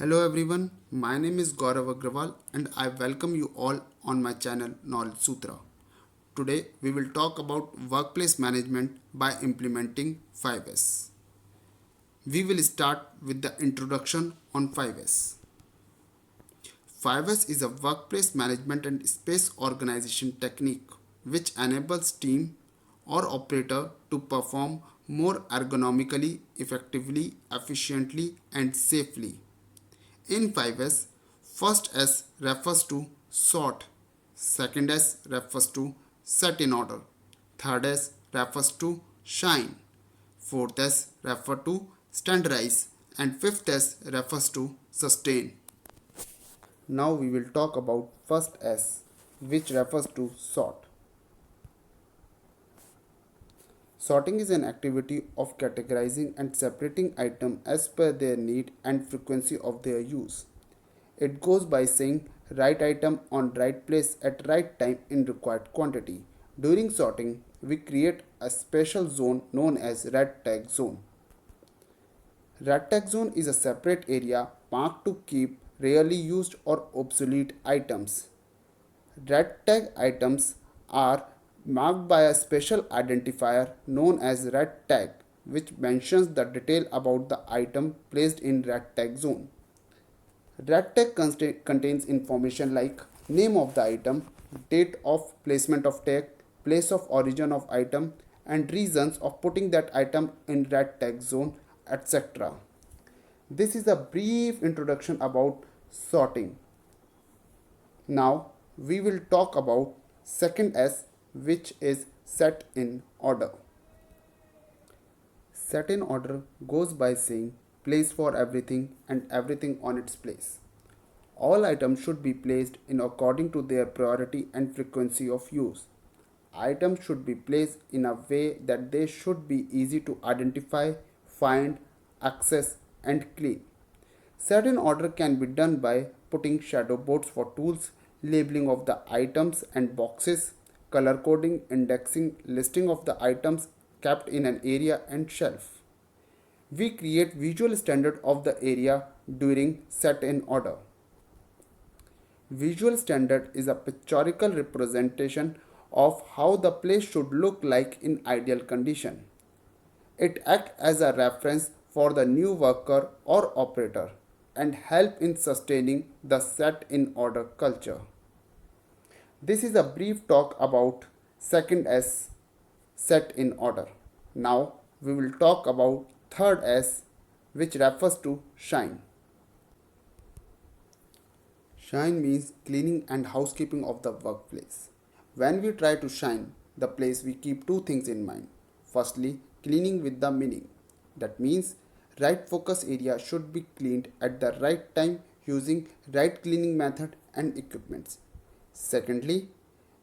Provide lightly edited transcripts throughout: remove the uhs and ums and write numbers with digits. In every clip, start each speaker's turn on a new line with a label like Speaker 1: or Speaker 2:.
Speaker 1: Hello everyone, my name is Gaurav Agrawal and I welcome you all on my channel Knowledge Sutra. Today we will talk about workplace management by implementing 5S. We will start with the introduction on 5S. 5S is a workplace management and space organization technique which enables team or operator to perform more ergonomically, effectively, efficiently and safely. In 5S, first S refers to sort, second S refers to set in order, third S refers to shine, fourth S refers to standardize, and fifth S refers to sustain. Now we will talk about first S, which refers to sort. Sorting is an activity of categorizing and separating items as per their need and frequency of their use. It goes by saying right item on right place at right time in required quantity. During sorting, we create a special zone known as red tag zone. Red tag zone is a separate area marked to keep rarely used or obsolete items. Red tag items are marked by a special identifier known as red tag, which mentions the detail about the item placed in red tag zone. Red tag contains information like name of the item, date of placement of tag, place of origin of item, and reasons of putting that item in red tag zone, etc. This is a brief introduction about sorting. Now we will talk about second S, which is set in order. Set in order goes by saying place for everything and everything on its place. All items should be placed in according to their priority and frequency of use. Items should be placed in a way that they should be easy to identify, find, access, and clean. Set in order can be done by putting shadow boards for tools, labeling of the items and boxes, color coding, indexing, listing of the items kept in an area and shelf. We create visual standard of the area during set in order. Visual standard is a pictorial representation of how the place should look like in ideal condition. It acts as a reference for the new worker or operator and help in sustaining the set in order culture. This is a brief talk about second S, set in order. Now we will talk about third S, which refers to shine. Shine means cleaning and housekeeping of the workplace. When we try to shine the place, we keep two things in mind. Firstly, cleaning with the meaning. That means right focus area should be cleaned at the right time using right cleaning method and equipments. Secondly,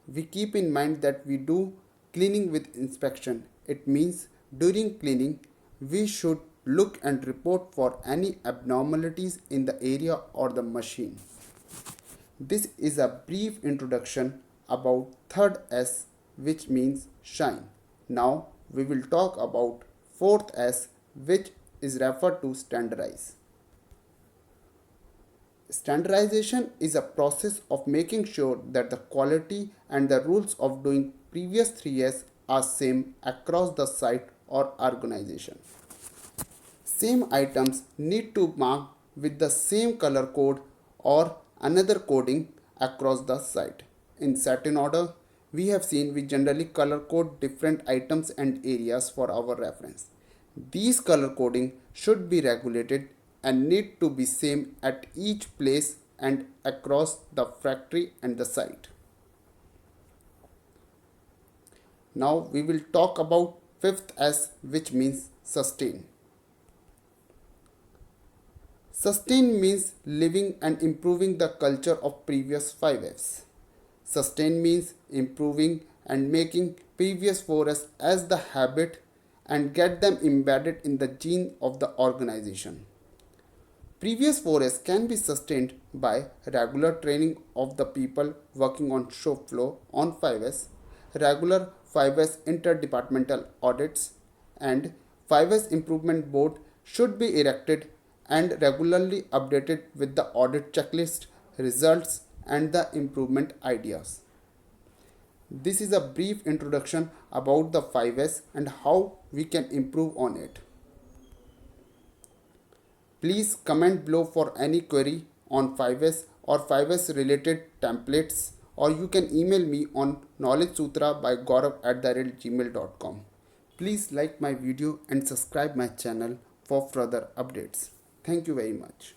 Speaker 1: we keep in mind that we do cleaning with inspection. It means during cleaning, we should look and report for any abnormalities in the area or the machine. This is a brief introduction about third S, which means shine. Now we will talk about fourth S, which is referred to standardize. Standardization is a process of making sure that the quality and the rules of doing previous 3S are same across the site or organization. Same items need to mark with the same color code or another coding across the site. In set in order, we have seen we generally color code different items and areas for our reference. These color coding should be regulated and need to be same at each place and across the factory and the site. Now we will talk about fifth S, which means sustain. Sustain means living and improving the culture of previous 5Fs. Sustain means improving and making previous 4S as the habit and get them embedded in the gene of the organization. Previous 4S can be sustained by regular training of the people working on shop floor on 5S, regular 5S interdepartmental audits, and 5S improvement board should be erected and regularly updated with the audit checklist, results, and the improvement ideas. This is a brief introduction about the 5S and how we can improve on it. Please comment below for any query on 5S or 5S related templates, or you can email me on knowledgesutra by gaurav@gmail.com. Please like my video and subscribe my channel for further updates. Thank you very much.